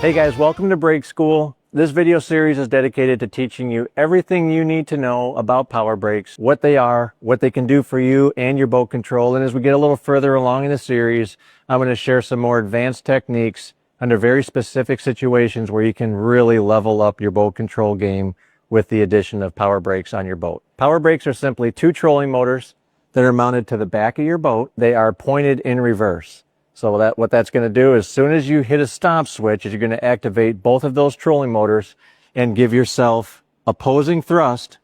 Hey guys, welcome to Brake School. This video series is dedicated to teaching you everything you need to know about power brakes, what they are, what they can do for you and your boat control. And as we get a little further along in the series, I'm going to share some more advanced techniques under very specific situations where you can really level up your boat control game with the addition of power brakes on your boat. Power brakes are simply two trolling motors that are mounted to the back of your boat. They are pointed in reverse. So what that's going to do, as soon as you hit a stop switch, is you're going to activate both of those trolling motors and give yourself opposing thrust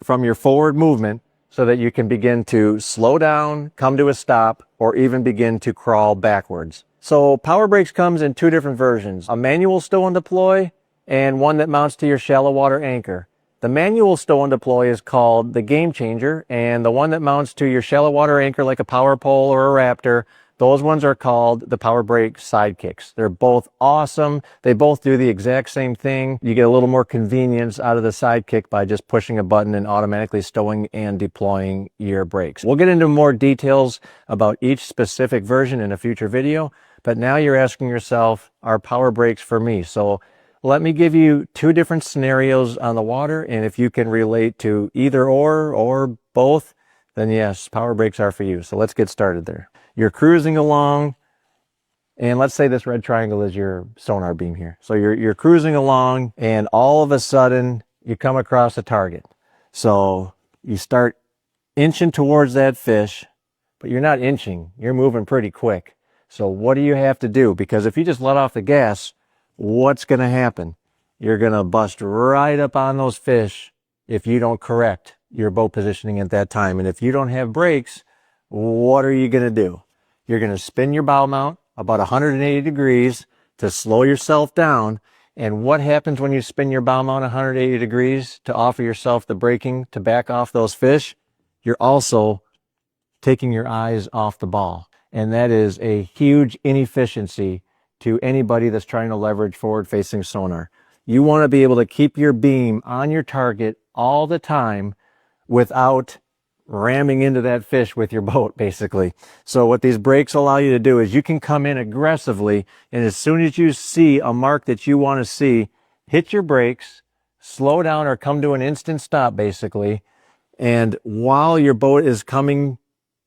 from your forward movement so that you can begin to slow down, come to a stop, or even begin to crawl backwards. So power brakes comes in two different versions, a manual stow and deploy and one that mounts to your shallow water anchor. The manual stow and deploy is called the Game Changer, and the one that mounts to your shallow water anchor like a power pole or a Raptor, those ones are called the power brake sidekicks. They're both awesome. They both do the exact same thing. You get a little more convenience out of the sidekick by just pushing a button and automatically stowing and deploying your brakes. We'll get into more details about each specific version in a future video, but now you're asking yourself, are power brakes for me? So let me give you two different scenarios on the water, and if you can relate to either or both, then yes, power brakes are for you. So let's get started there. You're cruising along, and let's say this red triangle is your sonar beam here. So you're cruising along, and all of a sudden you come across a target. So you start inching towards that fish, but you're not inching, you're moving pretty quick. So what do you have to do? Because if you just let off the gas, what's going to happen? You're going to bust right up on those fish if you don't correct your boat positioning at that time. And if you don't have brakes, what are you going to do? You're going to spin your bow mount about 180 degrees to slow yourself down. And what happens when you spin your bow mount 180 degrees to offer yourself the braking to back off those fish? You're also taking your eyes off the ball. And that is a huge inefficiency to anybody that's trying to leverage forward-facing sonar. You want to be able to keep your beam on your target all the time without ramming into that fish with your boat, basically. So what these brakes allow you to do is you can come in aggressively, and as soon as you see a mark that you want to see, hit your brakes, slow down or come to an instant stop, basically. And while your boat is coming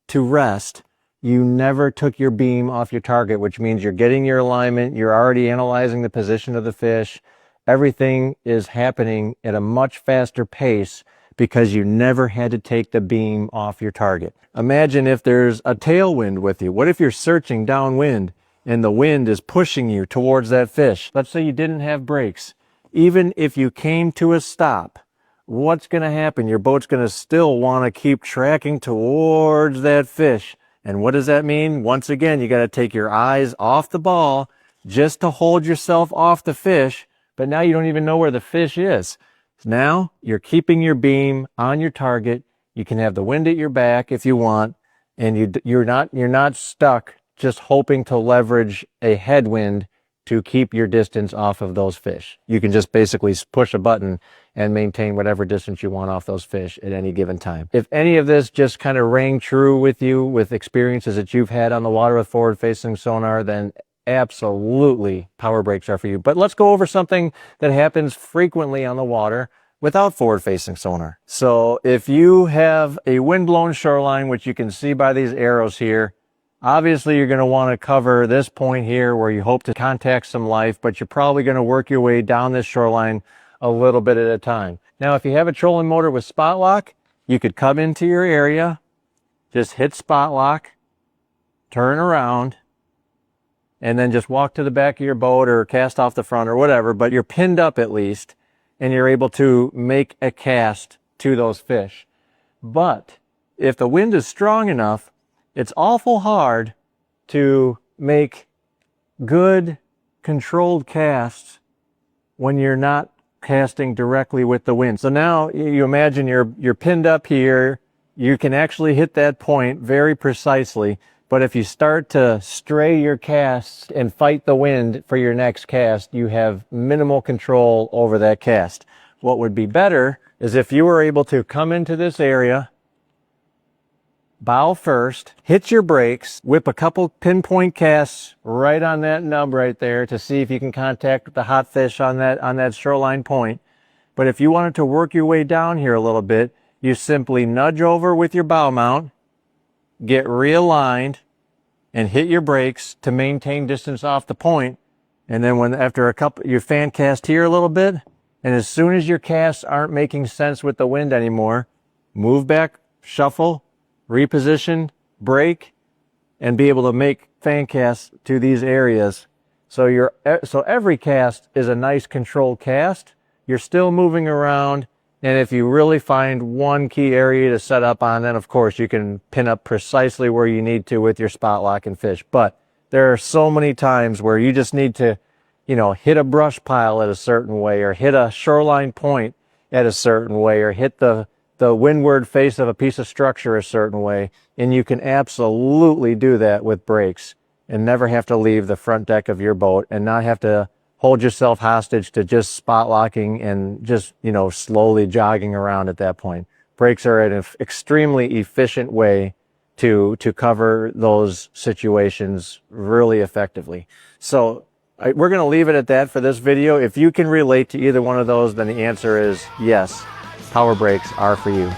to rest, you never took your beam off your target, which means you're getting your alignment, you're already analyzing the position of the fish. Everything is happening at a much faster pace because you never had to take the beam off your target. Imagine if there's a tailwind with you. What if you're searching downwind and the wind is pushing you towards that fish? Let's say you didn't have brakes. Even if you came to a stop, what's going to happen? Your boat's going to still want to keep tracking towards that fish. And what does that mean? Once again, you got to take your eyes off the ball just to hold yourself off the fish, but now you don't even know where the fish is. Now you're keeping your beam on your target. You can have the wind at your back if you want, and you're not stuck just hoping to leverage a headwind to keep your distance off of those fish. You can just basically push a button and maintain whatever distance you want off those fish at any given time. If any of this just kind of rang true with you with experiences that you've had on the water with forward-facing sonar, then absolutely power brakes are for you. But let's go over something that happens frequently on the water without forward-facing sonar. So if you have a wind-blown shoreline, which you can see by these arrows here, obviously you're going to want to cover this point here where you hope to contact some life, but you're probably going to work your way down this shoreline a little bit at a time. Now, if you have a trolling motor with spot lock, you could come into your area, just hit spot lock, turn around, and then just walk to the back of your boat or cast off the front or whatever, but you're pinned up at least, and you're able to make a cast to those fish. But if the wind is strong enough, it's awful hard to make good controlled casts when you're not casting directly with the wind. So now you imagine you're pinned up here. You can actually hit that point very precisely. But if you start to stray your casts and fight the wind for your next cast, you have minimal control over that cast. What would be better is if you were able to come into this area, bow first, hit your brakes, whip a couple pinpoint casts right on that nub right there to see if you can contact the hot fish on that shoreline point. But if you wanted to work your way down here a little bit, you simply nudge over with your bow mount, get realigned, and hit your brakes to maintain distance off the point. And then after a couple, you fan cast here a little bit, and as soon as your casts aren't making sense with the wind anymore, move back, shuffle, reposition, brake, and be able to make fan casts to these areas. So every cast is a nice controlled cast. You're still moving around, and if you really find one key area to set up on, then of course you can pin up precisely where you need to with your spot lock and fish. But there are so many times where you just need to, hit a brush pile at a certain way, or hit a shoreline point at a certain way, or hit the windward face of a piece of structure a certain way. And you can absolutely do that with brakes and never have to leave the front deck of your boat and not have to hold yourself hostage to just spot locking and just, slowly jogging around at that point. Brakes are an extremely efficient way to cover those situations really effectively. So we're going to leave it at that for this video. If you can relate to either one of those, then the answer is yes, power brakes are for you.